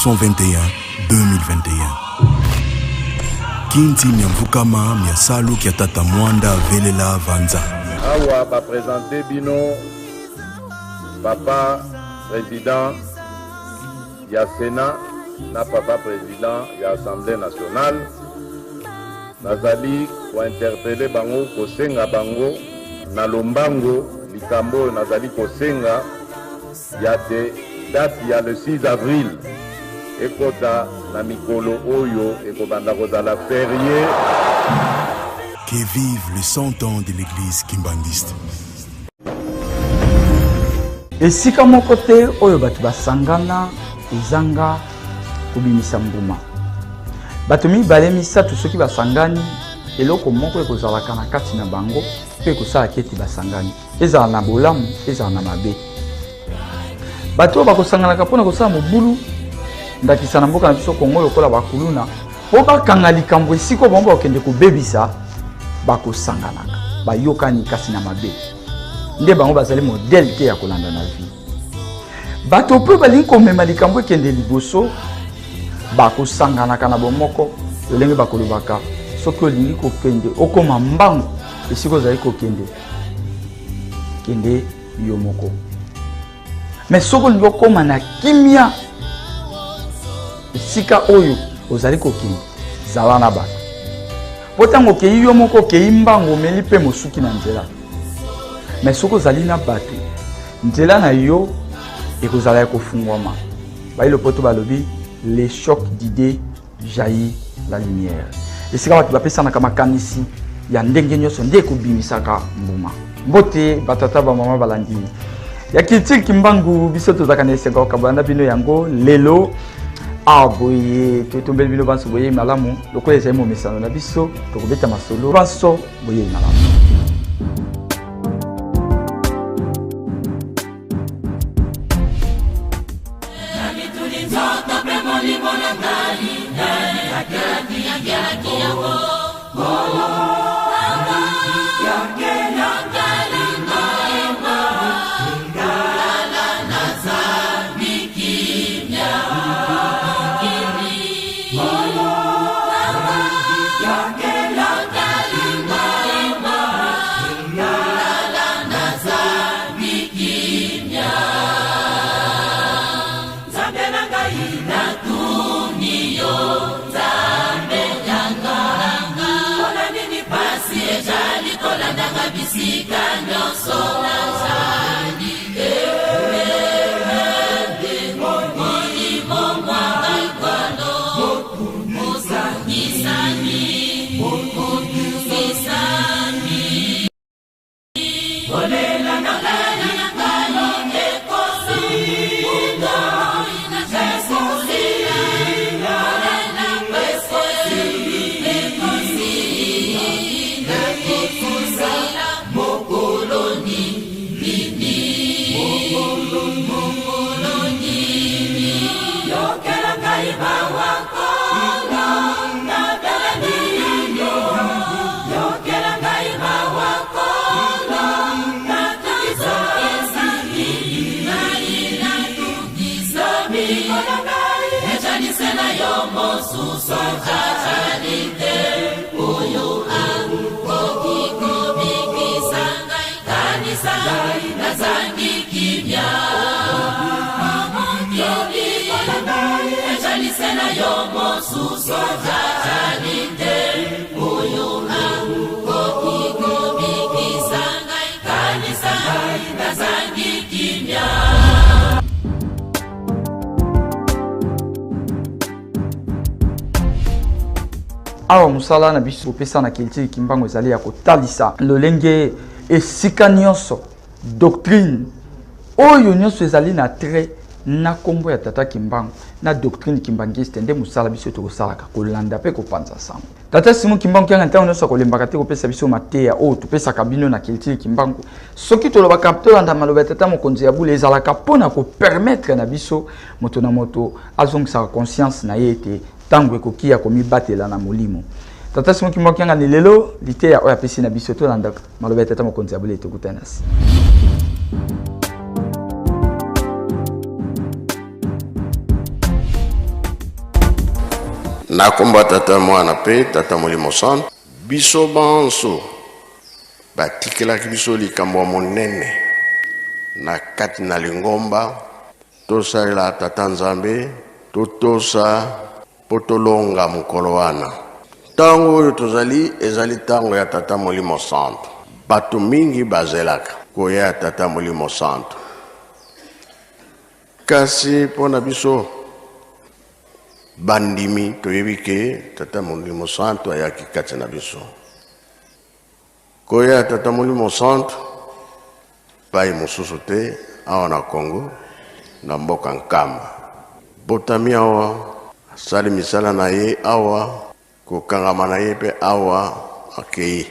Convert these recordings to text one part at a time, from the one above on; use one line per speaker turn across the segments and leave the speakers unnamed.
1921-2021. Kinti Nyamvukama Miasalu Kiatata Mwanda Velela Vanza.
Awa va présenter Bino, papa président, il y a Sénat, na papa président, il y a Assemblée nationale. Nazali pour interpeller bango kosenga bango na lombango likambo nazali kosenga ya te date ya le 6 avril ekota na mikolo oyo ekobanda kozala férié.
Que vive les 100 ans de l'église kimbangiste.
Esika moko te oyo bato basangana ezanga kobimisa mbuma. Bato mibale misatu soki basangani eloko moko ekozalaka na kati na bango mpe ekosala ete basangani ezala na bolamu ezala na mabe. Bato bakosanganaka mpona kosala mobulu ndakisa na mboka na biso Kongo lokola bakuluna mpo bakanga likambo esika bango bakende kobebisa bakosanganaka bayokani kasi na mabe. Nde bango bazali modele te ya kolanda na vie. Bato mpe balingi komema likambo ekende liboso bakosanganaka na bomoko lolenge bakolobaka soki olingi kokende okoma mbangu esika ozali kokende kende yo moko. Mais soki olingi okoma na kimia esika oyo ozali kokende zala na bato. Potango okei yo moko okei mbangu omeli mpe mosuki na nzela. Mais soki ozali na bato nzela na yo ekozala ya kofungwama. Bayilo poto balobi les chocs d'idées jaillit la lumière. Esika bato bapesanaka makanisi ya ndenge nyonso nde ekobimisaka mbuma. Mbote batata bamama balandi ya Culture Kimbangu biso tozaka na esika okabana bino yango lelo boye totombeli bino banso boye malamu lokola ezali momesano na biso tokobeta masolo banso boye malamu. Awa musala na biso pesa na Culture Kimbangu ezali ya kotalisa lolenge esika nyonso doctrine oyo nyonso ezali na trait na kombo ya tata Kimbangu na doctrine kimbangiste nde musala biso tokosalaka kolanda pe kopanza sango. Tata Simon Kimbangu kyanga ntango nyonso kolembaka te kopesa biso mateya oyo topesaka bino na Culture Kimbangu soki tolobaka tolanda maloba ya tata mokonzi ya bule ezalaka mpona kopermettre na biso moto na moto azongisaka conscience na ye ete tango ekokia komibatela na molimo. Tata Simon Kimbangu kyanga ni lelo liteya oyo apesi na biso tolanda maloba ya tata mokonzi ya bule tokutanasi.
na komba tata mwana pe tata molimo santo biso banso batikelaki biso likambo ya monene na kati na lingomba tosalela tata nzambe totosa po tolonga mokolo wana. Ntango oyo tozali ezali ntango ya tata molimo santo, bato mingi bazelaka koya tata molimo santo, kasi mpo na biso bandimi toyebi ke tata molimo santo ayaki kati na biso. Koya tata molimo santo pai mosusu te awa na Congo na mboka Nkamba. Botami awa asali misala na ye awa kokangama na ye pe awa akei.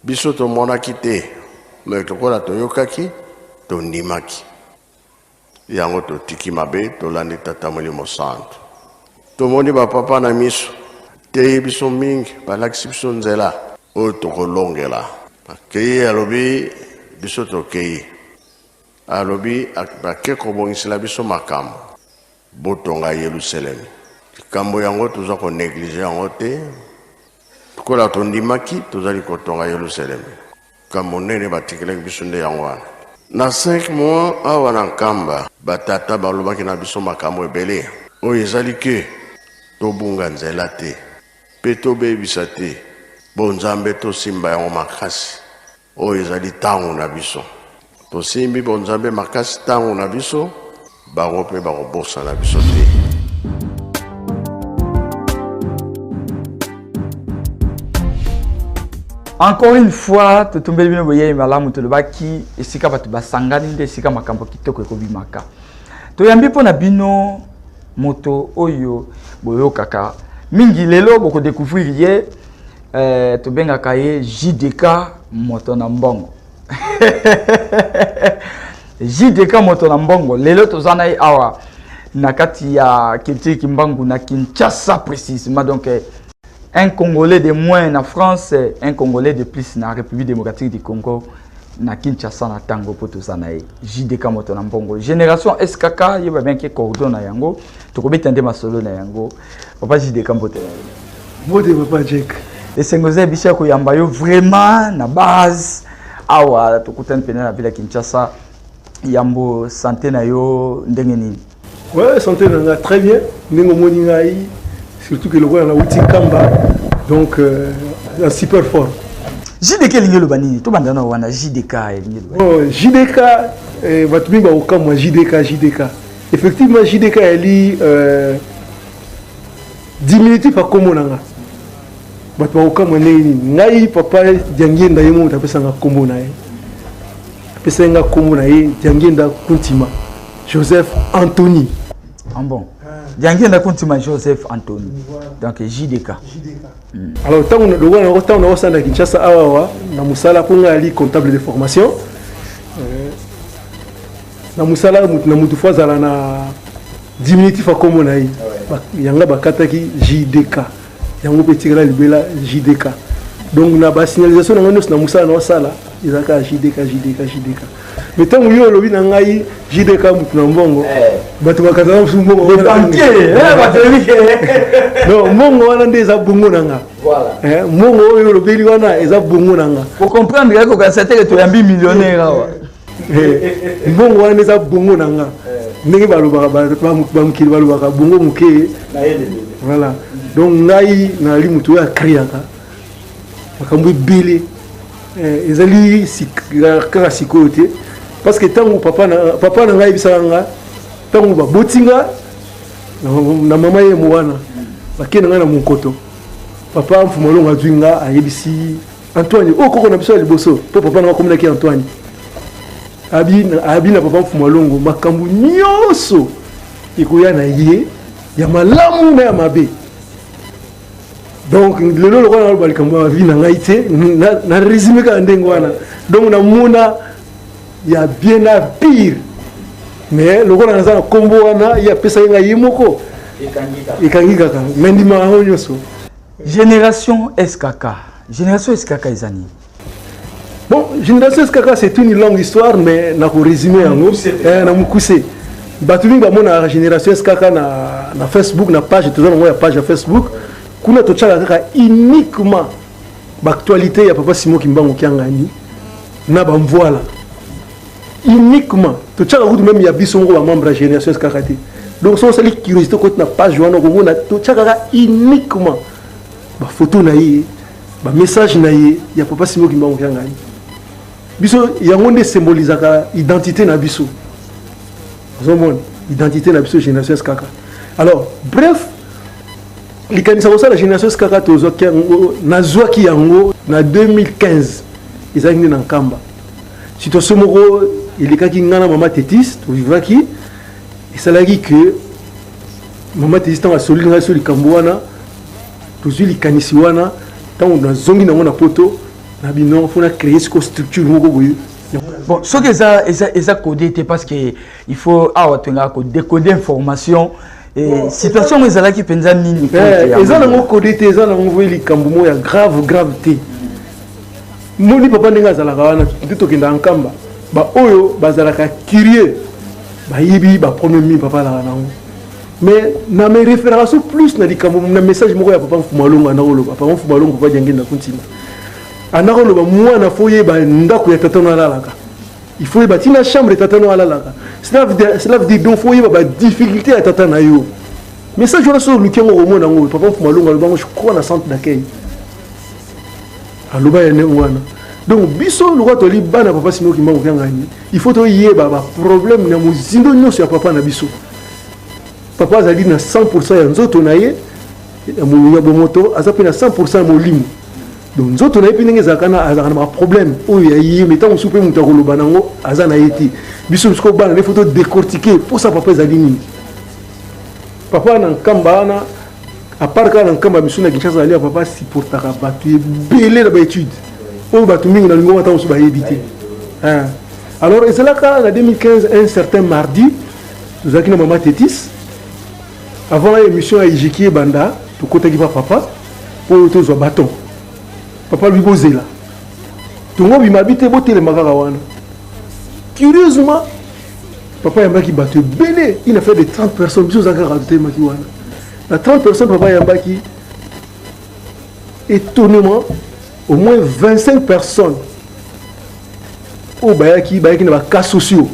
Biso tomonaki te me tokola toyokaki tondimaki. Yango totiki mabe tolandi tata molimo santo. Tomoni bapapa na miso te biso mingi balakisi biso nzela oyo tokolongela. Akei alobi biso tokei. Alobi bake kobongisela biso makambo botonga Yerusalemi. Likambo yango toza ko néglige yango te. Tokola tondimaki tozali kotonga Yerusalemi. Kambo nene batikelaki biso nde yango wana. Na 5 mois awa na Nkamba batata balobaki na biso makambo ebele oyo ezali ke tobunga nzela te pe tobebisa te bonzambe tosimba yango makasi oyo ezali ntango na biso. Tosimbi bonzambe makasi ntango na biso bango mpe bakobosa na biso te.
Encore une fois, totombeli bino boye malamu tolobaki esika bato basangani nde esika makambo kitoko ekobimaka. Toyambi mpo na bino moto oyo boyokaka mingi lelo boko découvrir ye tobengaka ye JDK moto na mbongo. JDK moto na mbongo lelo tozana ye awa na kati ya Kiltiri Kimbangu na Kinshasa précisément. Donc un Congolais de moins en France, un Congolais de plus na République démocratique du Congo na Kinshasa na tango po tozana ye JDK moto na mbongo. Génération SKK yeba bien ke cordon na yango tokobeta nde masolo na yango papa JDK moto
Mode papa Jack
esengoze bisha ko yamba yo vraiment na base awa tokutana pena na ville Kinshasa yambo santé na yo ndenge nini?
Ouais, santé na très bien ndenge moni ngai surtout que le roi na uti Kamba donc super fort.
JDK lingelo banini to bandana wana JDK lingelo.
Oh JDK batu ba okamwa JDK effectivement JDK eli diminutif a komonanga batu ba okamwa nini ngai papa Diangenda yemo tapesa nga kombo na ye apesa nga kombo na ye Diangenda Kuntima Joseph Anthony.
Ah bon. Diangenda Kuntima Joseph Anthony. Donc JDK.
Alors tant on a au Kinshasa awa na musala ponga ali comptable de formation. Na musala na mutu fazala na diminutif a komo na yi. Yanga bakataki JDK. Yango petikala libela JDK. Donc na ba signalisation na musala na sala izaka JDK. Mais tant que yo lobi na ngai JDK mutu na mbongo bato bakatana mbongo non mbongo wana nde eza bongo nanga voilà mbongo oyo lobeli wana eza bongo nanga
pour comprendre que quand c'était to yambi millionnaire awa
mbongo wana eza bongo nanga ndenge balobaka bamukili balobaka bongo muke na yele voilà donc ngai na li mutu ya kriaka makambo ebele ezali kaka sikoyo te parce que tango papa na ngai bisaka nga tango babotinga na mama ye mwana bakena nga na monkoto papa mfumalonga zwinga ayebisi Antoine koko na biso ya liboso po papa na kominaki Antoine abi na papa mfumalongo makambo nyonso ikoya na ye ya malamu na ya mabe. Donc lelo lokona na likambo ya vie na ngai te na résumé ka ndenge wana donc na mona ya bien à pire mais lokona na za kombo wana ya pesa nga yimoko ekangika ka mendima honyoso.
Génération SKK ezani.
Bon, génération SKK c'est une longue histoire mais na ko résumer yango na mukuse batulinga mona génération SKK na na Facebook na page toujours na page ya Facebook kuna tochaka kaka uniquement l'actualité ya papa Simon Kimbangu Kiangani na ba voilà uniquement tochaka kutu même ya biso ngo ba membre génération Kakati donc so sali curiosité côté na page wana ko mona tochaka kaka uniquement ba photo na ye ba message na ye ya papa Simon Kimbangu Kiangani biso yango nde symbolisaka identité na biso zomon identité na biso génération Kaka alors bref likanisa la génération Kaka tozoki yango nazwaki yango na 2015 ezalaki na Nkamba situation moko ilikaki ngana mama Tétis tovivaki esalaki que mama Tétis tanga solinga so likambo wana tozwi likanisi wana ntango nazongi nango na poto na bino fona créer ce structure moko boye.
Bon, ce que ça codé parce que il faut décoder information et situation mais là qui pensa nini
eza nango codé te eza nango voye likambo mo ya grave te moni papa ndenge azalaka wana tokenda Nkamba ba oyo bazalaka curieux bayibi ba premier mi papa la nango mais na me référence plus na likambo na message moko ya papa Mfumalongo na oloba papa Mfumalongo papa jangenda kuntima anako loba mwana foye ba ndako ya tatano alalaka il faut bâtir la chambre de tatano alalaka cela veut dire donc foye ba difficulté à tatana yo mais ça je reçois le kiango mona ngo papa Mfumalongo aloba je crois na centre d'accueil aloba ya wana donc biso le roi toli bana papa Simon Kimbangu Kiangani il faut to yeba ba problème na muzindo nyonso ya papa na biso papa azali na 100% ya nzoto na ye ya mulunga bomoto azapi na 100% ya molimo donc nzoto na ye pinenge zakana azakana ba problème oyo ya ye metango soupe muta koloba nango azana yeti biso bisko bana ne photo décortiquer pour ça papa ezali nini papa na Nkamba na à part quand Nkamba biso na Kinshasa ali papa supportaka batu belé na ba étude oyo batu mingi na lingo mata osuba yebité alors et c'est là qu'en 2015 un certain mardi nous avons maman Tétis avant l'émission à Ijikie Banda tout côté qui va papa pour tous au bâton papa lui posé là tout le monde m'habite boté le magara wana curieusement papa yamba qui battu belé il a fait de 30 personnes bisous à rajouter maki wana la 30 personnes papa yamba qui étonnement au moins 25 personnes au bayaki na ba cas sociaux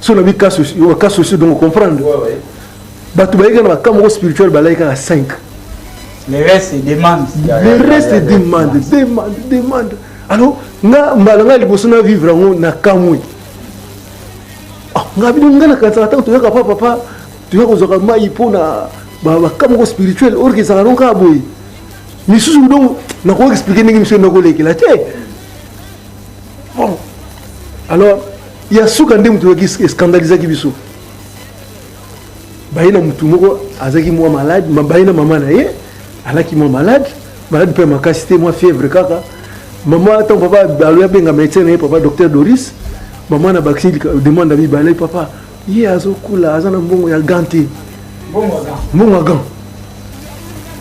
si on a vu cas sociaux donc comprendre batu bayaki na ba cas spirituel balayika à 5
le reste demande alors nga mbalanga liboso na vivre ngo na kamwe nga bino nga na kata ta to papa tu vas kozoka mai pona ba kamwe spirituel orgeza lonka boy ni susu donc na ko expliquer ndenge monsieur na ko lekela te bon alors il y a souka ndem to ki scandaliser ki biso bayina mutu moko azaki moi malade bayina mama na ye alaki moi malade pe makasité moi fièvre kaka maman attend papa aloya benga médecin na papa docteur Doris maman na vaccin demande à bibalé papa ye azokula azana mbongo ya ganté mbongo gant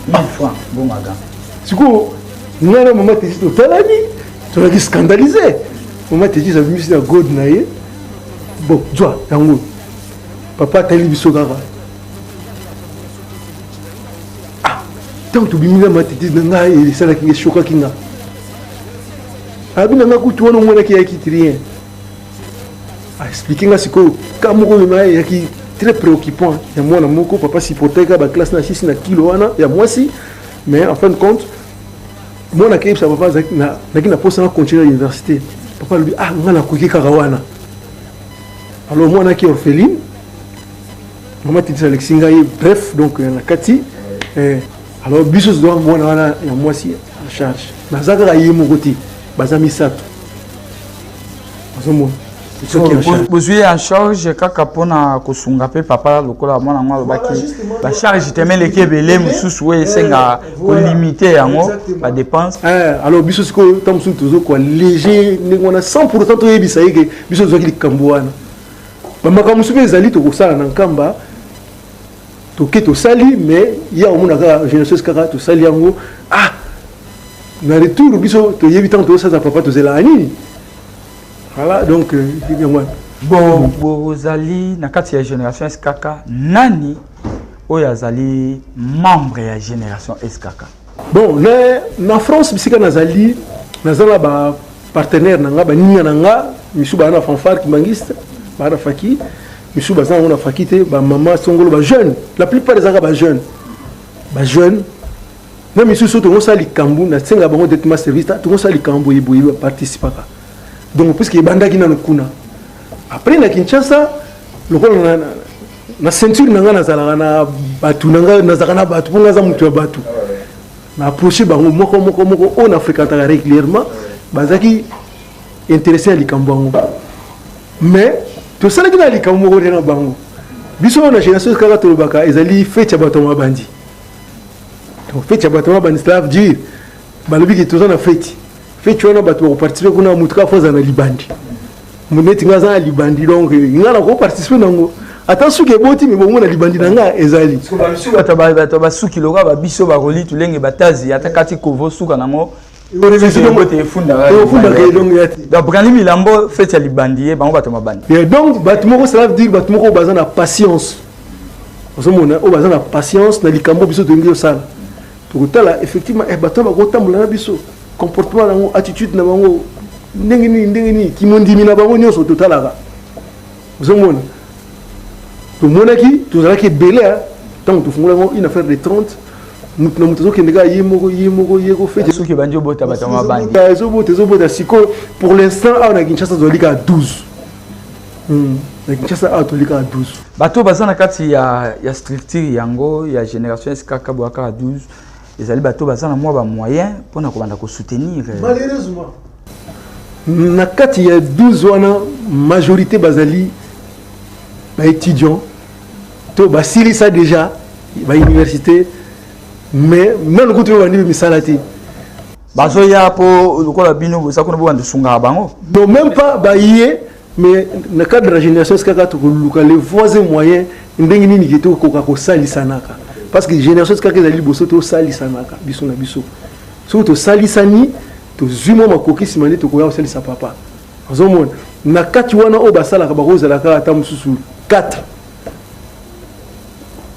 1000 francs mbongo gant
siko ngana maman Tétis to talani to la scandaliser maman Tétis a vu ça god na ye bon joie yango papa tali biso kaka tant que bimina matiti nga et ça la qui choka kinga abina nga kutu wono mwana ki yaki trien a expliquer nga siko kamoko na yaki très préoccupant ya mwana moko papa sipoteka ba classe na 6 na kilo wana ya mwasi mais en fin de compte mwana ki sa papa na ki na posa na continuer à l'université papa lui nga na kuki kaka wana alors mwana ki orpheline maman Tétis Alexinga bref donc na kati alors biso doit mwana wana ya mwasi en charge bazaka ka yemo côté bazami sato bazomo
vous en charge kaka pona kosunga pe papa lokola mwana ngwa baki ba charge teme le kebele mususu we senga ko limiter yango ba dépense
alors biso siko tamsu tozo ko léger ngona 100% to yebisa yeke biso zo ki likambo wana ba makamusu pe ezali to kosala na Nkamba toke to sali mais ya omona ka génération kaka to sali yango na retour biso to yebi tant to ça papa to zela ani voilà donc
bozali na kati ya génération SKK nani oyo azali membre ya génération SKK?
Bon, na France bisika nazali nazala ba partenaire nanga ba ninga nanga misu ba na fanfare Kimbangiste ba na faki misu ba na faki te ba mama songolo ba jeune, la plupart des ba jeune na misu so to sali kambu na tsenga bango detma service to sali kambu yeboyi participer ka donc puisque bandaki na kuna après na Kinshasa lokola na ceinture nanga nazala na batu nanga nazala na batu ponga za mutu ya batu na approché bango moko on a fréquenté régulièrement bazaki intéressé à likambo mais to sala kina likambo ko na bango biso na génération kaka to baka ezali fête ya bato mabandi to fête ya bato mabandi cela veut dire balobi ki to na fête wana bato ko participer kuna mutu ka foza na libandi muneti ngaza na libandi donc ngala ko participer nango attention ke boti mi bongo na libandi nanga ezali
bato basuki loka ba biso ba roli tulenge batazi atakati kovo suka nango
donc bato moko cela veut dire bato moko baza na patience ozomona o baza na patience na likambo biso tolingi osala tokotala effectivement bato bakotambola na biso comportement nango attitude na bango ndenge nini kimondimi na bango nyonso totalaka ozomona tomonaki tozalaki ebele ntango tofungolaka une affaire de 30 mutu na mutu azokendeka ye moko fete
soki bandi obota bato mabandi
ezobota sikoyo pour l'instant awa na Kinshasa tozalika à 12 na Kinshasa awa tozalika à 12
bato baza na kati ya structure yango ya génération SKK bwaka à 12 ezali bato baza na mwa ba moyen mpona kobanda kosoutenir
malheureusement na kati ya 12 wana majorité bazali ba étudiants to basilisa déjà ba université mais même le côté bandi misala te
bazoya po lokola bino bosa kuna bwanda sunga bango
non même pas baye mais na cadre de la génération SKK to luka les voies moyens ndenge nini kito ko ka salisa naka parce que génération SKK ezali boso to salisa naka biso na biso so to salisani to zumo makoki simani to ko ya salisa papa azomona na kati wana o basala ka bakozala ka ata mususu 4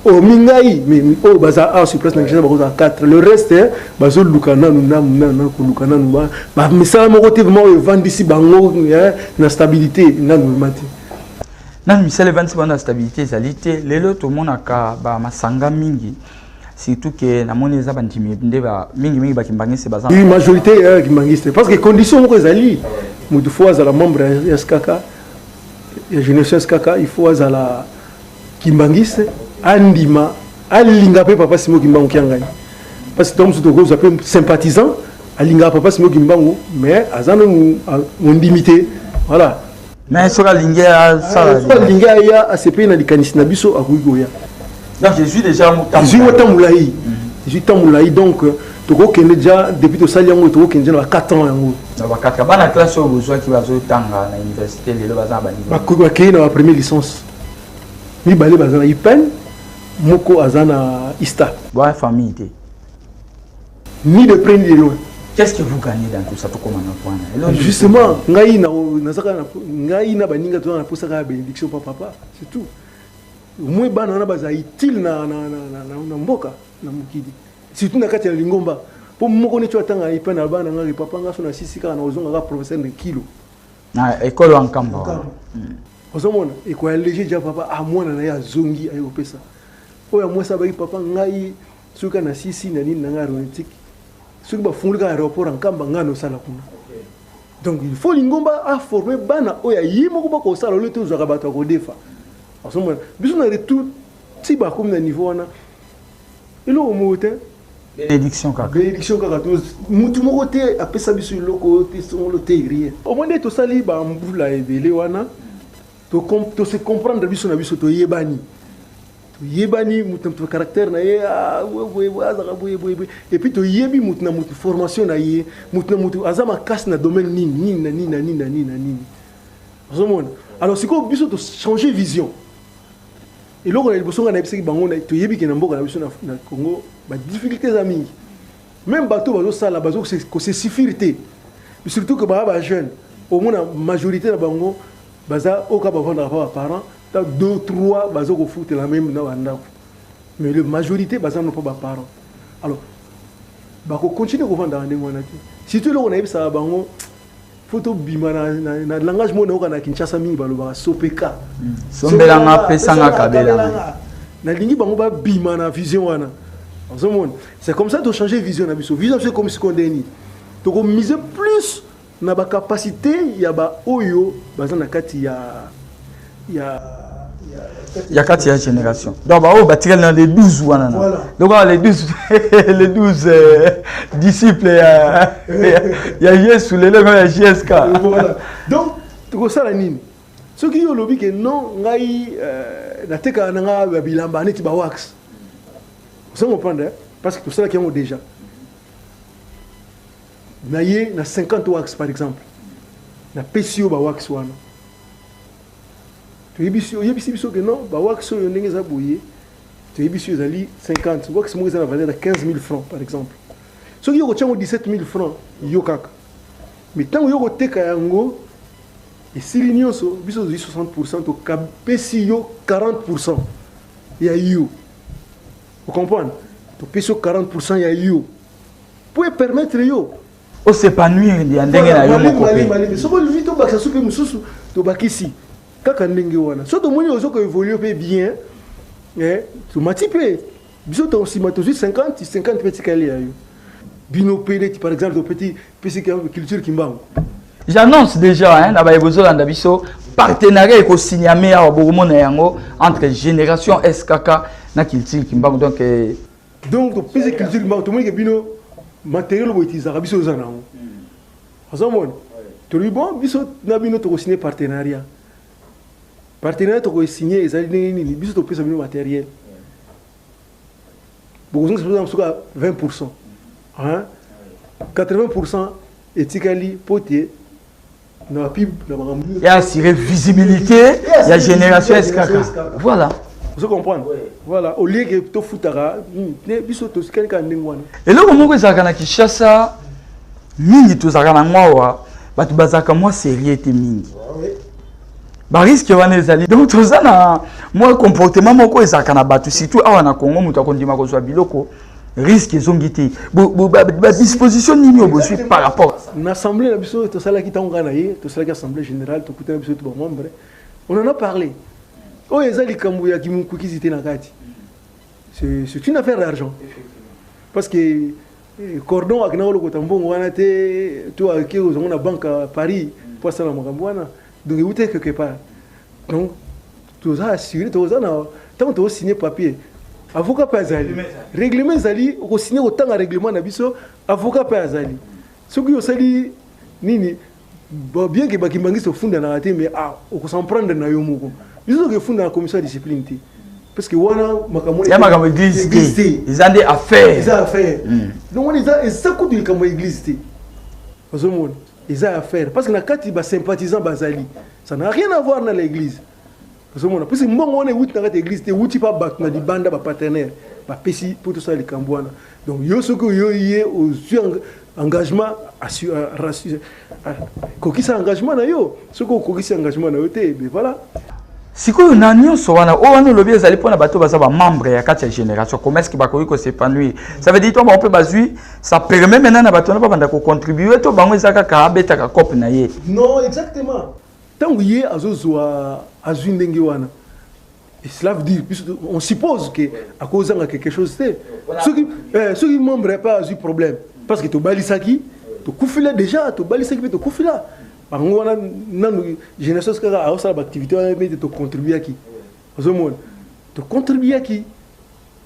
au mingai mais au baza a sur place na Kinshasa bakoza 4 le reste bazo lukana na ko lukana no ba misala moko te vraiment evandisi bango na stabilité na mati
na misala evandisi bango na stabilité ezalité lelo to monaka ba masanga mingi surtout que na moni eza bandimi nde ba mingi ba Kimbangiste baza
une majorité Kimbangiste parce que condition moko ezali mutu faut azala membre ya SKK ya génération SKK il faut azala Kimbangiste andima alinga pe papa Simon Kimbangu kiangani parce que tom su toko zape sympathisant alinga papa Simon Kimbangu mais azana ondimité voilà
mais soka linga ça
linga ya ACP na likanisi na biso akuiko ya
donc je suis déjà
tamulayi donc toko kende déjà depuis to sali yango toko kende na 4 ans yango
na ba 4 bana classe au besoin qui va zo tanga na université lelo baza ba niveau
ba ko kende na première licence ni balé baza na IPEN moko azana ista
boa famille
ni de près ni de loin.
Qu'est-ce que vous gagnez dans tout ça tout comme un point
justement ngai na baninga to na posa ka bénédiction papa c'est tout moi bana na baza utile na mboka na mukidi surtout na kati ya lingomba po moko ne tanga ipa na bana ngaki papa ngaso na sisi ka na ozonga ka professeur de kilo
na école en Kamba
ozomona e ko léger ja papa a mwana na ya zongi ayo pesa o ya mwesa ba papa ngai suka na sisi na nini na aéronautique suka ba fungula aéroport en Kamba ngano sala kuna donc il faut lingomba a former bana o ya yimo ko ba ko sala le to zaka bato ko defa ozomona biso na retour si ba comme na niveau na ilo omote
bénédiction
kaka mutu moko te apesa biso iloko te songolo te rien au moins de to sali ba mbula ebele wana to se comprendre biso na biso to yebani mutu to caractère na ye azaka boye et puis to yebi mutu na mutu formation na ye mutu azama casse na domaine nini ozomona alors siko biso to changer vision et là on a besoin de faire bango na to yebi ke na mboka na biso na Congo ba difficultés amis même bateau bazo sala bazo ko se sécurité surtout que ba jeune au moins la majorité na bango baza oka bavandaka pa baparent ta 2 3 baza kofutela même na bandako mais la majorité baza no pa baparent alors bakokontinue kovandaka ndenge wana te surtout eloko nayebisaka bango faut tobima na langage mo nayoka na Kinshasa mingi balobaka sopeka
sombelanga pesanga kabelanga
nalingi bango babima na vision wana ozomona c'est comme ça de changer vision na biso vision c'est comme ce qu'on dit to ko miser plus na ba capacité ya ba oyo baza na kati
ya kati ya génération donc ba o batirel dans les 12 wana
voilà.
Donc les 12 les 12 disciples ya Jésus les gens ya JSK
voilà donc to ko sala nini ce qui yo lobi que non ngai na teka na nga bilamba neti ba wax vous comprenez parce que tout ça qui ont déjà naye na 50 wax par exemple na pesio ba wax wana tu yebisi biso que non ba wax yo ndenge za boye tu yebisi ezali 50 wax mo za na valeur de 15 000 francs par exemple so yo ko tchango 17 000 francs yo kaka mais tant yo ko teka yango et si l'union biso 60% to kapesi yo 40% ya yo vous comprenez to pesi 40% ya yo pour permettre yo
o s'épanouir ya ndenge na yo moko
pe so ko vito baksa soupe mususu to bakisi kaka ndenge wana so to moni ozo ko évoluer pe bien to matipe biso to simato 50 petit kali ya yo bino pele par exemple to petit culture kimbango.
J'annonce déjà hein na ba ebozolanda biso partenariat ko signer à bokomona yango entre génération SKK na culture kimbango donc
to pese culture kimbango to moni ke bino matériel bo utiliser biso za nango azamone to lui bon biso na bino to ko signer partenariat to ko signer ezali nini biso to pese bino matériel bokozonga c'est 20% hein 80% etikali potier na pib na makambo
et assurer visibilité la génération SKK voilà
vous comprenez voilà au lieu que to futaka ne biso to sikali ndengwana
eloko moko ezaka na Kinshasa mingi tozaka na ngwawa batu bazaka moi sérieux te mingi ba risque wana ezali donc tozana moi comportement moko ezaka na batu surtout awa na Congo mutu akondima kozwa biloko risque ezongi te ba disposition nini obozwi par rapport
na assemblée na biso to sala ki tanga na ye to sala ki assemblée générale to kuta biso to ba membre on en a parlé oh ezali kambu ya kimukukizité na kati c'est une affaire d'argent parce que cordon ak na wolo ko tambongo wana te to aki ozonga na banque à Paris pour ça na makambo wana donc où est quelque part donc tout ça assuré tout ça na tant to signer papier avocat pa azali règlement zali ko signer autant un règlement na biso avocat pa azali ce qui osali nini bien que bakimbangi se funda na raté mais ko s'en prendre na yo moko biso que funda na commission de discipline te parce que wana makambo
ya makambo église ils ont des affaires
donc on est ça coûte le kambo église te ozomona ils ont affaire parce que na kati ba sympathisant bazali ça n'a rien à voir dans l'église parce que mbongo on est wuti na kati église te wuti pa bat na libanda ba partenaire ba pesi pour tout ça le kambwana donc yo soko yo yé aux engagement kokisa engagement na yo soko kokisa engagement na yo te mais voilà
sikoyo na nyonso wana o wana lobi ezali pona bato baza ba membre ya kati ya génération comment est-ce que bakoki ko s'épanouir ça veut dire toi on peut bazui ça permet maintenant na bato na ba banda ko contribuer to bango ezaka ka abeta ka cop na ye
non exactement tant oui azozwa azui ndenge wana et cela veut dire on suppose que à cause de quelque chose c'est ceux qui membre pas azui problème parce que to balisaki to kufila déjà to balisaki to kufila bango wana nanu génération skaka a osala activité mais to contribuer à qui ozomona to contribuer à qui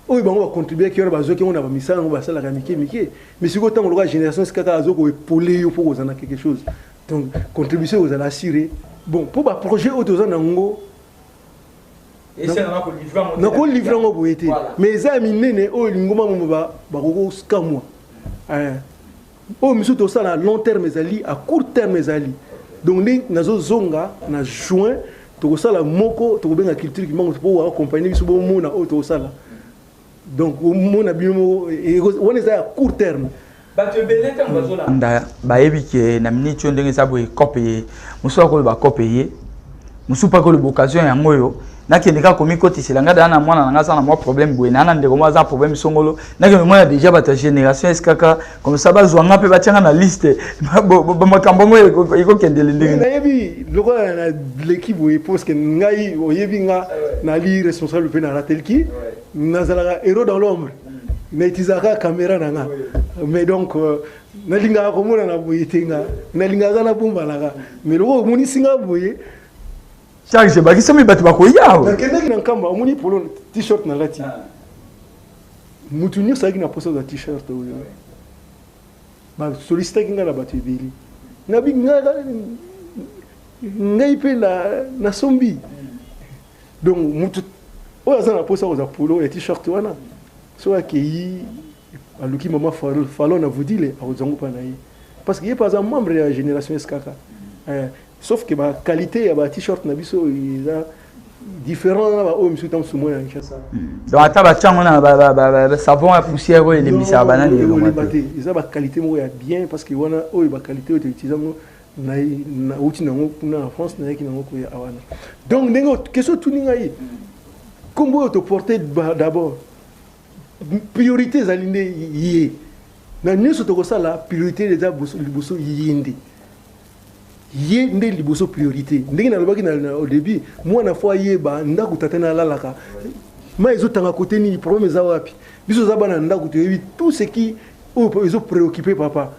oyo bango ba contribuer à qui on ba zo ki on a ba misala ba sala ka mike mais si ko tango loka génération skaka azo ko épauler yo pour ozana quelque chose donc contribution aux assurer bon pour ba projet autoza nango et ça na ko livrer ngo boyete mais za minene o lingoma mo ba ko skamwa oh monsieur to ça à long terme ezali à court terme ezali donc ni nazo zonga na juin to ça la moko to benga culture qui manque pour accompagner biso bo mona o to ça donc mona bimo on est à court terme
nda bayebi ke na minute ndenge za boye copie muso ko ba copie musupa ko le occasion ya ngoyo nakendeka komi kotisela nga dana mwana nanga sana moi problème boye nana ndeko moi za problème songolo nakende moi déjà bata génération eskaka comme ça bazwanga pe batianga na liste ba makambo ngoyo iko kendele ndenge
na yebi loko na l'équipe boye parce que ngai oyebi nga na li responsable pe na ratelki nazala héros dans l'ombre na itizaka caméra nanga mais donc nalinga ko mona na boye tenga nalinga na bomba nanga mais loko moni singa boye
charge ba kisomi batu bakoya
na kende na kamba omoni polo t-shirt na lati mutu nyo sagi na posa za t-shirt oyo ba solista kinga na batu ebeli na bi ngai pe na sombi donc mutu oyo za na posa za polo et t-shirt wana so akei aluki mama falo na vodile azongo pa na ye parce que il est pas un membre de la génération SKK sauf que la qualité de t-shirt na biso est différent na o misu tam sumo ya Kinshasa
donc ata ba chango na ba savon à poussière et les misa banane
et ça ba qualité mo ya bien parce que wana o ba qualité o utiliser na uti na ngoko na France na yaki na ngoko ya awana donc ndenge question tuninga yi kombo to porter d'abord priorité zalinde yi na nyuso to ko sala priorité des liboso yinde yé ndé liboso priorité ndenge na lobaki na au début moi na fois yeba ndako tatena lalaka ma ezotanga côté ni problème za wapi biso za bana ndako to yebi tout ce qui ezo préoccupé papa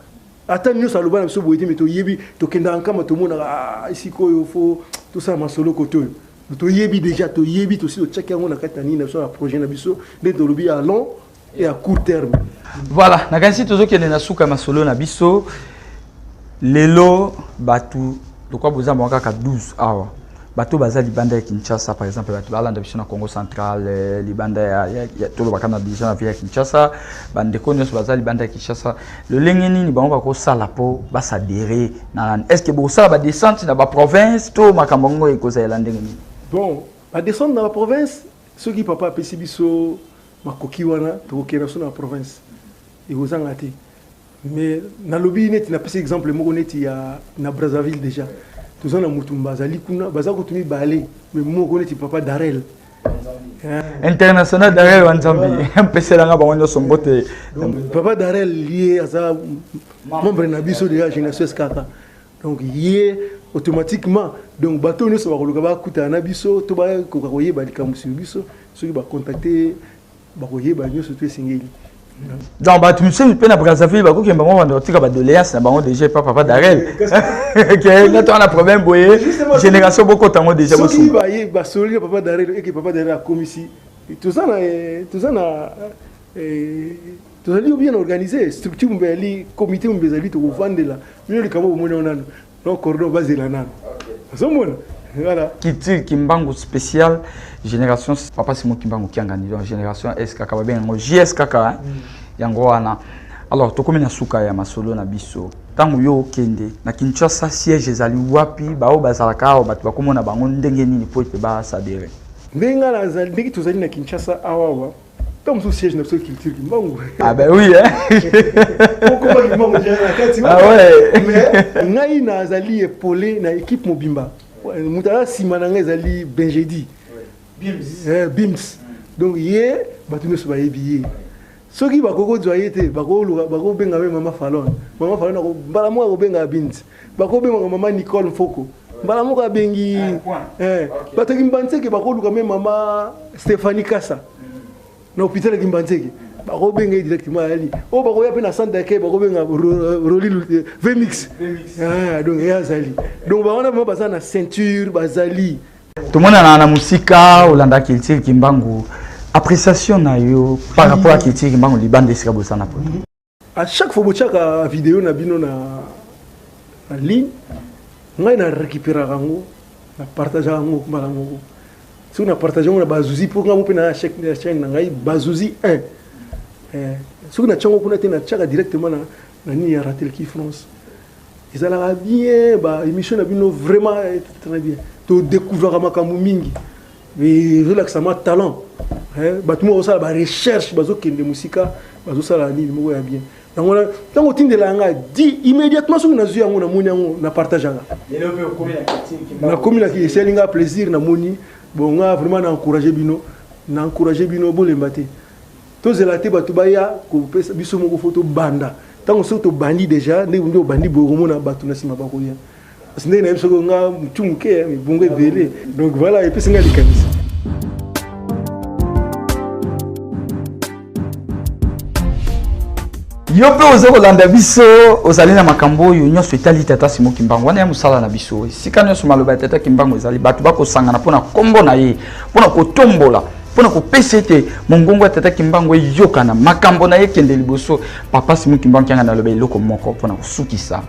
ata nyo saloba na biso boyete mais to yebi to kenda nkama to mona ici ko yo fo tout ça masolo koto to yebi déjà to yebi to si to checker ngona katani na biso na projet na biso de to lobi à long et à court terme
voilà na kanisi tozo kende na suka masolo na biso lelo batu lokwa boza mwaka ka 12 awa bato baza libanda ya Kinshasa par exemple bato balanda biso na Congo central libanda ya tolo bakana déjà na ville ya Kinshasa bandeko nyonso baza libanda ya Kinshasa le lenge nini bango bakosala po basadere na est-ce que bosala ba descente na ba province to makambo ngo ekozala ndenge nini
bon ba descente na ba province soki papa apesi biso makoki wana tokokena so na province ekozanga te mais na lobby net na pesi exemple moko neti ya na Brazzaville déjà tous na mutumba zali kuna baza ko tumi balé mais moko neti papa Darel
international Darel wanzambi mpesela nga bango nyonso mbote
papa Darel lié asa membre na biso de la génération SKK donc lié automatiquement donc bateau nyonso bakoluka bakuta na biso to ba ko koyeba likamusi biso soki ba contacter ba koyeba nyonso to esengeli
donc bato misusu mpe na Brazzaville bakokemba bango banda kotika badoléance na bango déjà papa Darel nga to na problème boye génération bokota yango déjà
soki baye basoli papa Darel eke papa Darel akomisi tozali bien organisé structure mbeli comité mbezali to kovandela mino likambo bomona onano donc cordon bazela nano azomona voilà
Kitiri Kimbangu spécial génération papa Simon Kimbangu kiangani donc génération SKK ba bengo JSKK yango wana alors to komina suka ya masolo na biso tangu yo kende na Kinshasa siège ezali wapi bao bazalaka o batu bakomona bango ndenge nini po ete ba sadere
ndenga na zali ndiki tozali na Kinshasa awawa comme sous siège na Kitiri Kimbangu
ah ben oui
pourquoi Kimbangu
ah ouais
mais ngai na zali épolé na équipe mobimba mutala simananga ezali Benjedi Bims donc yé batu ne soba yebiye soki bakoko joye te bako benga mama Falon ko mbala mo ko benga Bims bako benga mama Nicole Mfoko mbala mo ka bengi batu kimbantseke bako luka mama Stéphanie Kassa na hôpital kimbantseke bako benga directement ali o bako ya pe na centre d'accueil bako benga Roli Vemix donc yazali donc ba wana mo baza na ceinture bazali
tomona na musika olanda Kitiri Kimbangu appréciation na yo par rapport à Kitiri Kimbangu libande sika bosana po
à chaque fois bochaka vidéo na bino na ligne ngai na récupérer rango na partager rango malango si on a partagé on a bazuzi pour nga mo na chaîne na ngai bazuzi 1 si on a chango kuna te na chaka directement na ni ya Ratelki France ils allaient bien ba émission na bino vraiment très bien to découvrir makambo mingi mais relax ma talent batu mo osala ba recherche bazo kende musika bazo sala ni mo ya bien Tant que tu dit immédiatement ce que nous avons na partage na commune qui c'est un plaisir na moni bon vraiment na encourager bino bo lembaté to zelate batu baya ko pesa biso moko photo banda tant que soto bandi déjà ne ndo bandi bogomo na batu na sima bakolia parce que na biso nga mchumuke bongo ebele donc voilà et puis singa likanisa.
Yo pe ozo kolanda biso ozali na makambo oyo nyonso etali tata Simon Kimbangu wana ya musala na biso sika nyonso maloba tata Kimbangu ezali batu bakosangana mpona kombo na ye mpona kotombola mpona kopesa ete mongongo ya tata Kimbangu eyokana makambo na ye kende liboso papa Simon Kimbangu kyanga na loba eloko moko mpona kosukisa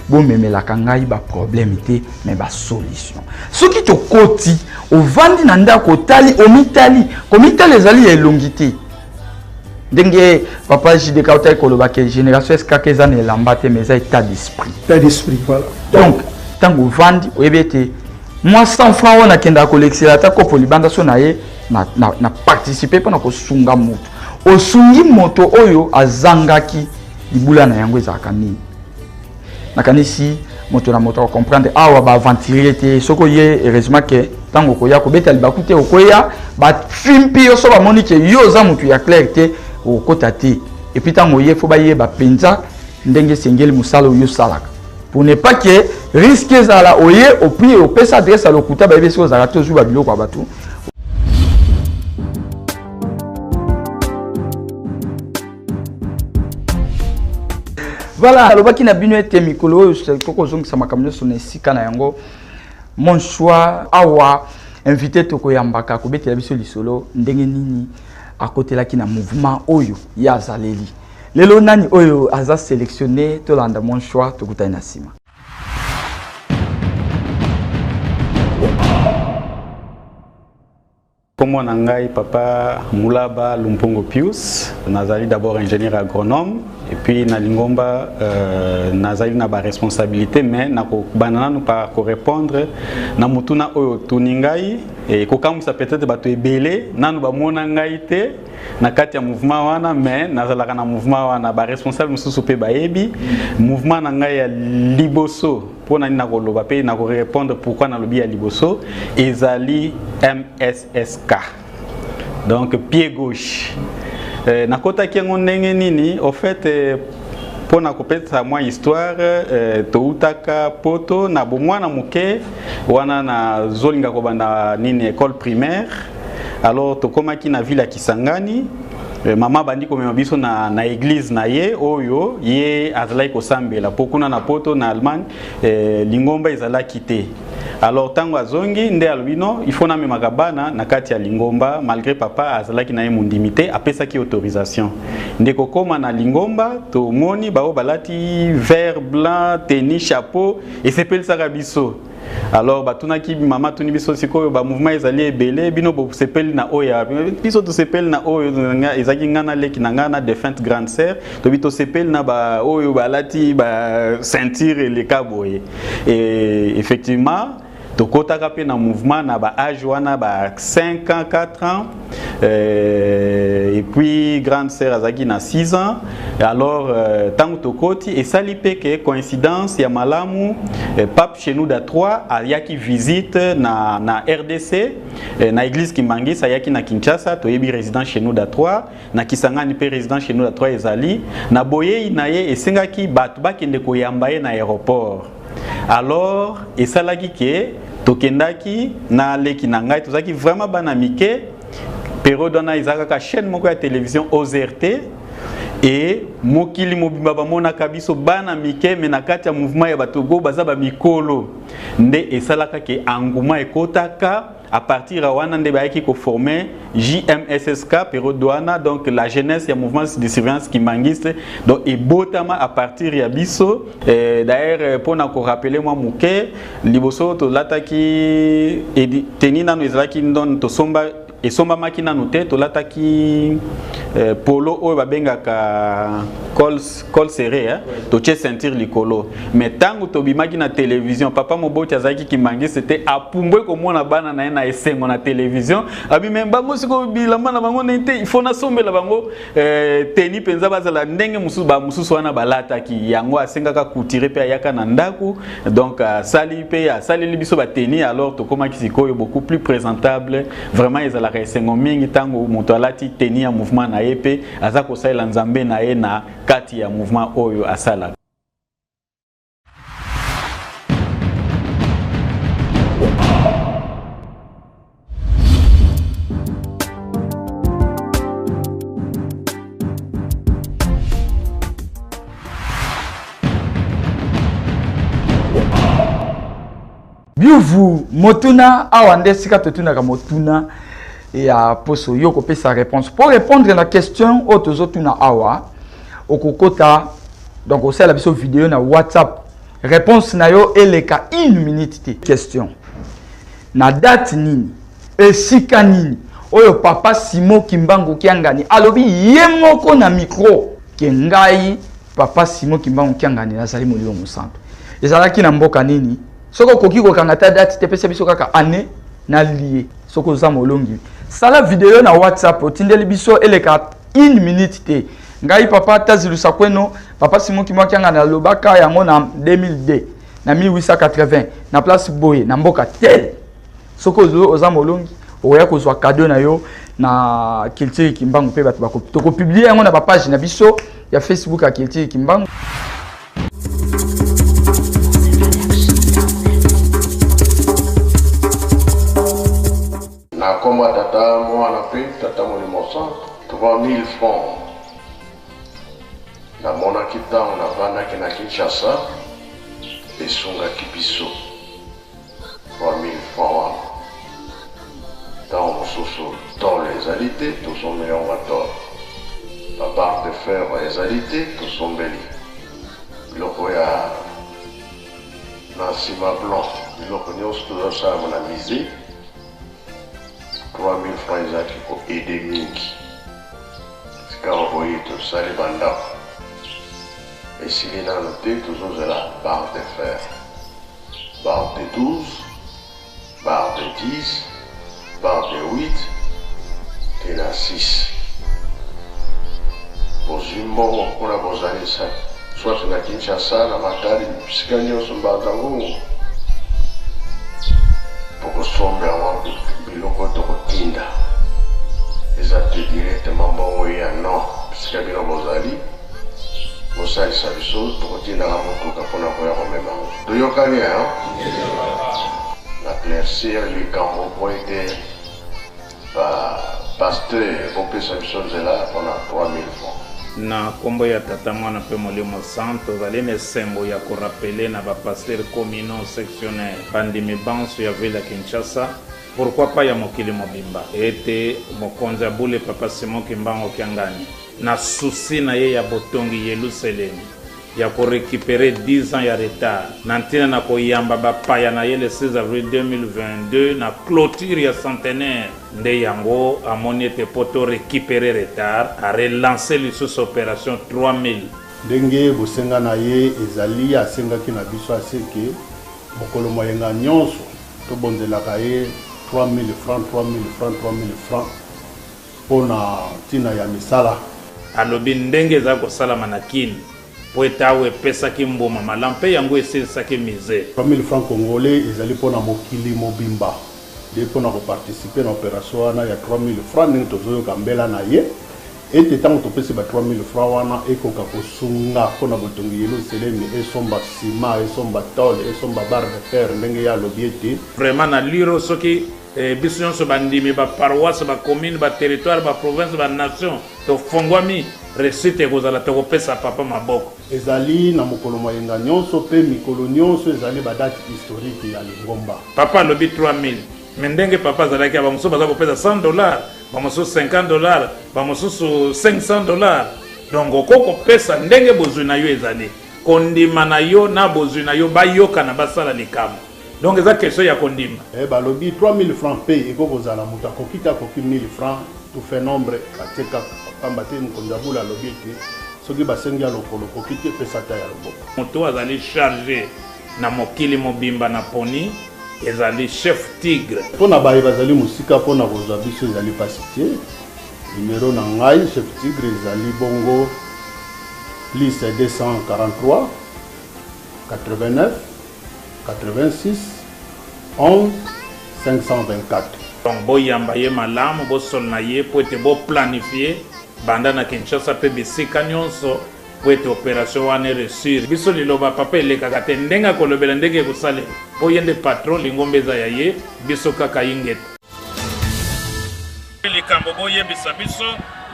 bomemelaka ngai baproblème te mais basolution soki tokoti ovandi na ndako otali komitali ezali ya elongi te ndenge papa JDK otali koloba ke génération eskaka eza na elamba te mais eza état d'esprit
voilà.
Donc ntango ovandi oyebi ete mwa 100 francs wana akendaka kolekisela ata kopo libanda so na ye na participe mpona kosunga moto osungi moto oyo azangaki libula na yango ezalaka nini nakanisi moto na moto comprendre awa baaventurier te soko ye heureusement ke ntango okoya kobeta libaku te okoya bafimpi yo so bamoni ke yo oza moto ya clair te okota te et puis ntango oye fo bayeba mpenza ndenge esengeli mosala oyo osalaka pour ne pas que risque ezala oye opui opesa adresse ya lokuta bayebi soki ozalaka te ozwi babiloko ya bato. Voilà, alobaki na bino ete mikolo oyo tokozongisa makambo nyonso na esika na yango mon choix awa invité tokoyambaka kobetela biso lisolo ndenge nini akotelaki na mouvement oyo ya azaleli lelo nani oyo aza sélectionné tolanda mon choix tokutani na nsima.
Comme Nangai, papa Moulaba Lumpongo Pius, Nazali d'abord ingénieur agronome, et puis Nalingomba, Nazali n'a pas responsabilité, mais Nako banana nous pas répondre, Namutuna Oyo Tuningai, et Kokam ça peut-être batu ebele, Nanu ba monangaite, Nakatia mouvement wana, mais Nazalaka na mouvement wana, ba responsable mususu pe baebi, mouvement Nangai Liboso. Pour nous répondre pourquoi dans le biais Liboso, Ezali MSSK. Donc pied gauche. Nakota qui nini au fait pour na kopeta moi histoire toutaka poto na bomwa na muke wana na zolinga ko banda nini école primaire. Alors to komaki na ville ya Kisangani. Mama bandi komema biso na église na ye oyo ye azalaki kosambela pokuna na poto na Allemagne lingomba ezala quitté. Alors tango azongi nde albino il faut na memaka bana na kati ya lingomba malgré papa azalaki na ye mundimité apesaki autorisation ndeko koma na lingomba to moni bao balati vert blanc tennis chapeau et sepelisaka biso. Alors batunaki mama tuni biso sikoyo ba mouvement ezali ebele bino bo sepeli na oya biso to sepeli na oyo ezaki ngana leki na ngana défunte grande sœur to bito sepeli na ba oyo balati ba ceinture le kaboye et effectivement tokotaka pe na mouvement na ba âge wana ba 5 ans 4 ans et puis grande sœur azaki na 6 ans alors tango tokoti et sali pe ke coïncidence ya malamu pape chez nous da 3 ayaki visite na RDC na église Kimbangi ayaki na Kinshasa toyebi résident chez nous da 3 na Kisangani pe résident chez nous da 3 ezali na boye na ye esengaki batu bakende koyamba ye na aéroport. Alors esalaki ke tokendaki na leki na ngai tozaki vraiment bana mike période wana ezaka chaîne moko ya télévision OZRT et mokili mobimba bamonaka biso bana mike me na kati ya mouvement ya batogo baza ba mikolo nde esalaka ke engouement ekotaka à partir de wana nde bayaki ko former JMSSK période wana donc la jeunesse ya mouvement de surveillance kimbangiste donc ebotama à partir ya biso d'ailleurs pour na ko rappeler moi muke liboso to lataki tenina no ezalaki ndon to somba esomba makina no te tolata ki polo oyo babengaka col serré to che sentir likolo mais tango to bimaki na télévision papa moboti azaki kimbangi c'était apumbwe komona bana na esengo na télévision abi même bango siko bilamba na bango nete il faut na sombela bango teni penza bazala ndenge mususu wana balata ki yango asengaka kutire pe ayaka na ndaku donc sali pe sali libiso ba teni alors to koma kisiko beaucoup plus présentable vraiment ezala esengo mingi tango moto alati teni ya mouvement na yepe aza ko saila nzambe na ye na kati ya mouvement oyo asala.
Biuvu motuna awande sika totuna ka motuna ya poso yoko pe sa réponse pour répondre à la question otozotuna awa okokota donc au la biso vidéo na WhatsApp réponse na yo eleka 1 minute te question na date nini esika nini oyo papa Simon Kimbangu kiangani alobi yemoko na micro ke ngai papa Simon Kimbangu kiangani nazali molio musanto ezalaki na mboka nini soko koki ko kangata date te pesa biso kaka année na lié soko za molongi sala vidéo na WhatsApp otindeli biso eleka 1 minute te ngai papa tazilusa kweno papa Simon Kimbangu kiangani lobaka yango na 2002 na 1880 na place boye na mboka tel soko oza molongi oya kozwa cadeau na yo na Culture Kimbangu pe batu bako to ko publier yango na ba page na biso ya Facebook ya Culture Kimbangu.
Na koma tata mwana pe tata molimo 3000 francs na mona kitango na bana na Kinshasa esunga kibiso 3000 francs dans dans les alités tous sont meilleurs wators la barre de fer les alités tous sont belli loko ya nasima blanc loko nyos tout ça mon amusé 3000 francs ezaki ko aider mingi sika oboyi to sali banda esili na note toujours la barre de fer barre de 12 barre de 10 barre de 8 et la 6 bozimbo kuna bozali sa soit na Kinshasa na Matadi sika nyonso mbatango poko sombe awantu biloko tokotinda eza te directement bongo ya non sika bino bozali bosalisa biso tokotindaka motuka mpona koya komema toyokani na claircir likambo po ete pasteur bopesa biso nzela mpona 3000 francs
na kombo ya tata mwana pe molimo santo tozali na esembo ya korapele na bapaster communaux sectionnaire bandimi banso ya ville ya Kinshasa pourquoi pas ya mokili mobimba ete mokonzi abule papa Simon Kimbangu kiangani na susi na ye ya botongi Yerusalemi ya récupérer 10 ans ya retard na ntina na koyamba bapaya na ye le 16 avril 2022 na clôture ya centenaire nde yango amoni ete poto récupérer retard a relancé lisusu opération 3000
ndenge bosenga na ye ezali asengaki na biso aseke mokolo moyenga nyonso tobonzelaka ye 3000 francs mpona ntina ya misala
alobi ndenge eza kosalama na kini po ete awa epesaki mbuma malamu mpe yango eselisaki misere
3000 francs congolais ezali mpona mokili mobimba nde mpona koparticipe na opération wana ya 3000 francs ndenge tozoyoka mbela na ye ete ntango topesi ba 3000 francs wana ekoka kosunga mpona botongi Yerusalemi esomba sima esomba tole esomba barre de fer ndenge ya alobi ete
vraiment na liro soki biso nyonso bandimi baparoisse bacommune baterritoire baprovince banation tofongwami réussite ekozala tokopesa papa maboko
ezali na mokolo moyenga nyonso mpe mikolo nyonso ezali badate historique ya lingomba
papa alobi 3000 me ndenge papa azalaki ya bamosusu baza kopesa $100 bamosusu $50 bamosusu $500 donc okokopesa ndenge bozwi na yo ezali kondima na yo na bozwi na yo bayoka na basala likambo donc eza question ya kondima
balobi 3000 francs pe ekokozala moto akokita akoki 1000 francs tout fait nombre atieka pamba te mokonzi ya bula alobi ete soki basengi ya lokolo okoki te epesa ta ya loboko
moto azali chargé na mokili mobimba na poni ezali chef tigre
mpona baye bazali mosika mpona kozwa biso ezali pasi te numero na ngai chef tigre ezali bongo plus 243 89 86 11 524
donc boyamba ye malamu bosolona ye po ete boplanifie banda na Kinshasa mpe bisika nyonso po ete opération wana réussir biso liloba papa elekaka te ndenge akolobela ndenge ekosalela po ye nde patron lingomba eza ya ye biso kaka yingeta likambo boyebisa biso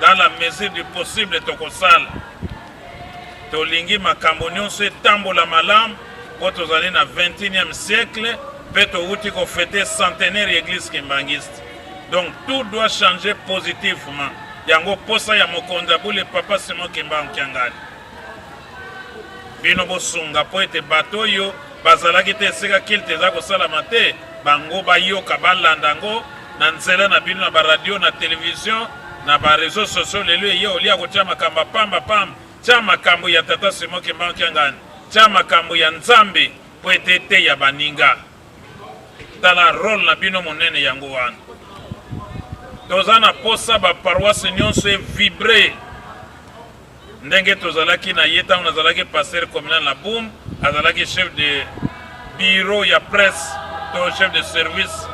dans la mesure du possible tokosala tolingi makambo nyonso etambola malamu po tozali na 21e siècle mpe touti kofete centenaire ya église kimbangiste donc tout doit changer positivement yango posa ya mokonzi abule papa Simon Kimbangu Kiangali bino bosunga po ete bato oyo bazalaki te esika kilte eza kosalama te bango bayoka balanda yango na nzela na bino na baradio na télévision na bareseau sociaux lelo eye olia kotia makambo pamba tia makambo ya tata Simon Kimbangu Kiangali tia makambo ya nzambe po ete te ya baninga tala role na bino monene yango wana toza na posa baparoise nyonso evibre ndenge tozalaki na ye ntango nazalaki pasteur communal na Boum azalaki chef de bureau ya presse to chef de service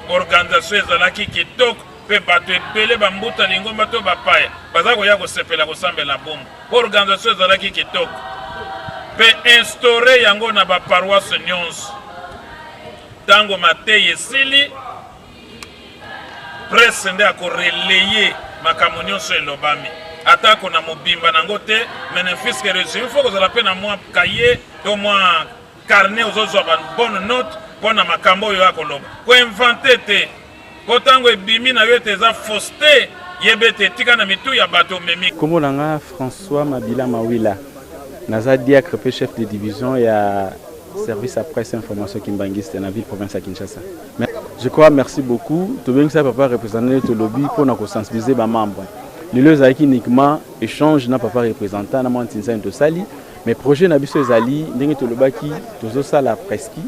organisation ezalaki kitoko mpe bato ebele bambuta lingomba to bapaya baza koya kosepela kosambela Boum organisation ezalaki kitoko mpe instaure yango na baparoise nyonso ntango matei esili presse nde akoreleye makambo nyonso elobami atako na mobimba nango te menefiske résumé fo kozala mpe na mwa kaye to mwa carnet ozozwa bonne note mpo na makambo oyo akoloba koinvente te po ntango ebimi na yo ete eza fausse te yebe ete etika na mitu ya bato omemi
kombo na nga François Mabila Mawila naza diacre mpe chef de division ya service à presse et information Kimbangiste dans la ville province à Kinshasa. Mais je crois merci beaucoup. Tout bien que ça papa représenter le lobby pour nous sensibiliser les membres. Les lieux qui uniquement échange n'a papa représentant n'a mantinsa into sali mais projet na biso ezali ndenge to lobaki tozo sala presque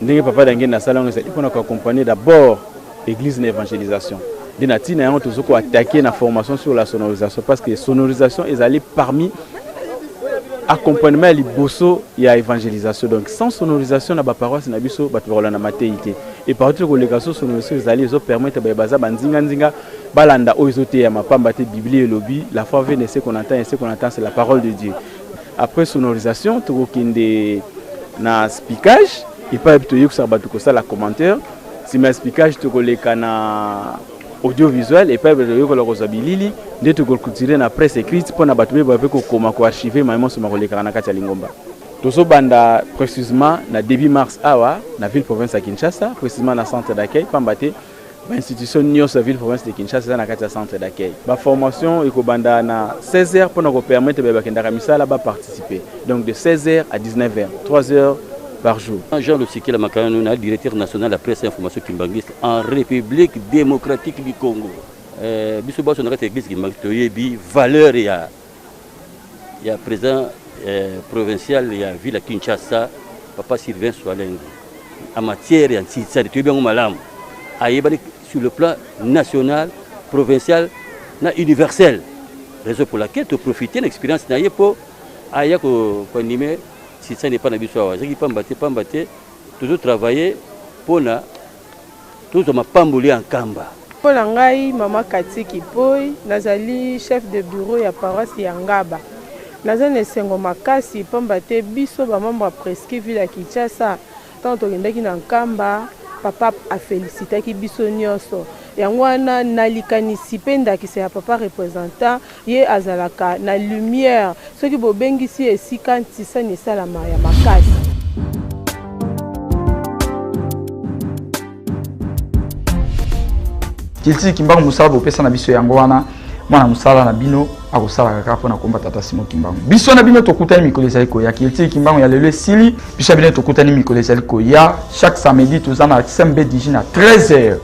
ndenge papa dange na sala ngeza pour nous accompagner d'abord l'église d'évangélisation. De natina on tozo ko attaquer na formation sur la sonorisation parce que sonorisation ezali parmi accompagnement liboso ya évangélisation donc sans sonorisation na ba paroisse na biso ba tokola na matéité et partout que les gaso sonorisation ezali zo permettre ba baza banzinga balanda oizote ya mapamba te biblique lobby la foi vient ce qu'on entend et ce qu'on entend c'est la parole de Dieu après sonorisation tokokende na speakage et pas to yoka ba to la commentaire si ma speakage tokoleka na audiovisuel et pas yoko la kozabilili nde tokokultirer na presse écrite pour na bato ba ko koma ko archiver maimo so makoleka na kati ya lingomba tozo banda précisément na début mars awa na ville province à Kinshasa précisément na centre d'accueil pambate ba institution nyonso ville province de Kinshasa na kati ya centre d'accueil ba formation eko banda na 16h pour na ko permettre ba kendaka misala ba participer donc de 16h à 19h 3h par jour.
Jean Lusikela Makanouna, directeur national de la presse et information Kimbangiste en République démocratique du Congo. Bisoba son église qui bi valeur ya président provincial ya ville Kinshasa papa Sylvain Soalengo en matière ya tsitsa tu bien malamu ayebali sur le plan national, provincial na universel. Raison pour laquelle tu profiter de l'expérience na yepo aya ko animer si ça n'est pas n'abuswa j'ai qui pambaté toujours travailler pour na toujours ma pamboli en kamba
pour ngai mama Katiki Boy nazali chef de bureau ya paroisse ya Ngaba nazane sengo makasi pambaté biso ba membre presque ville ya Kinshasa tant tokendaki na Nkamba papa a félicité ki biso nyonso yango wana nalikanisi mpe ndakisa ya papa représentant ye azalaka na lumière soki bobengisi esika ntisa esalama ya makasi
Kilti Kimbangu Musala bopesa na biso yango wana mwana musala na bino akosala kaka mpona komba tata Simon Kimbangu. Biso na bino tokutani mikolo ezali koya Kilti Kimbangu ya lelo esili. Biso na bino tokutani mikolo ezali koya chaque samedi toza na CMB DJ na 13h.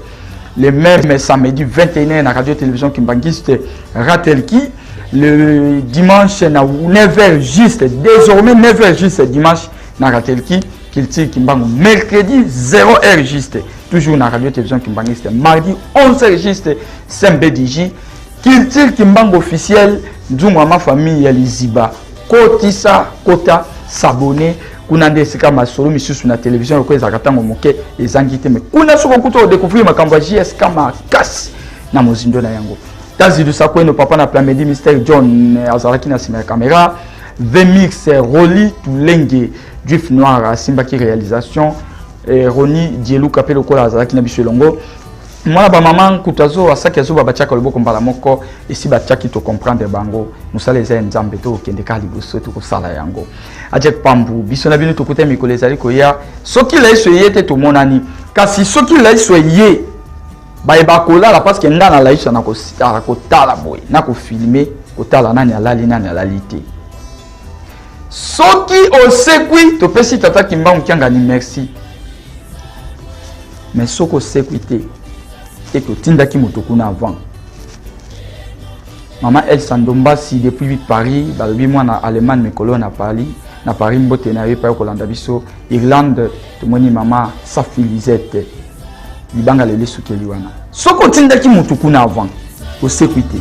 Le même samedi 21h na radio télévision Kimbangiste Ratelki. Le dimanche na 9h juste, désormais 9h juste dimanche na Ratelki. Kilti Kimbangu mercredi 0h juste, toujours na radio télévision Kimbangiste. Mardi 11h juste CMB DJ. Kilti Kimbangu officiel, Nzungu ma famille ya Liziba. Kotisa, kota, s'abonner. Kuna ndesika masolo misusu na télévision ko ezakatango moke ezangite me. Kuna soko kuto découvrir makambo ya JS kama kasi na mozindo na yango. Tazidu sakweno papa na Plamedi Mr John azalaki na sima caméra. Vmix Roli Tulenge Juif Noir Simba qui réalisation Roni Dielou Kapelo Kola azalaki na biso longo. Mwana ba maman kutazo asaki azo ba chaka loboko mbala moko esi ba chaki to comprendre bango musale za nzambe to kende ka liboso to ko sala yango ajek pambu biso na bino to kote mikolo ezali ko ya soki la iso yete to monani kasi soki la iso ye ba eba kola la parce que ndana la iso na ko sitara ko tala boy na ko filmer ko tala nani alali nani alalite soki osekwi to pesi tata Kimbangu kianga ni merci mais soko sécurité et que tindaki motokuna avant. Maman El Sandombasi depuis Paris, dans le moi na Allemagne mes colonnes à Paris, na Paris mbote na pas Kolanda biso, Irlande, to moni maman Safi Lisette. Libanga le lesukeli wana. Soko tindaki motokuna avant. Au sécurité.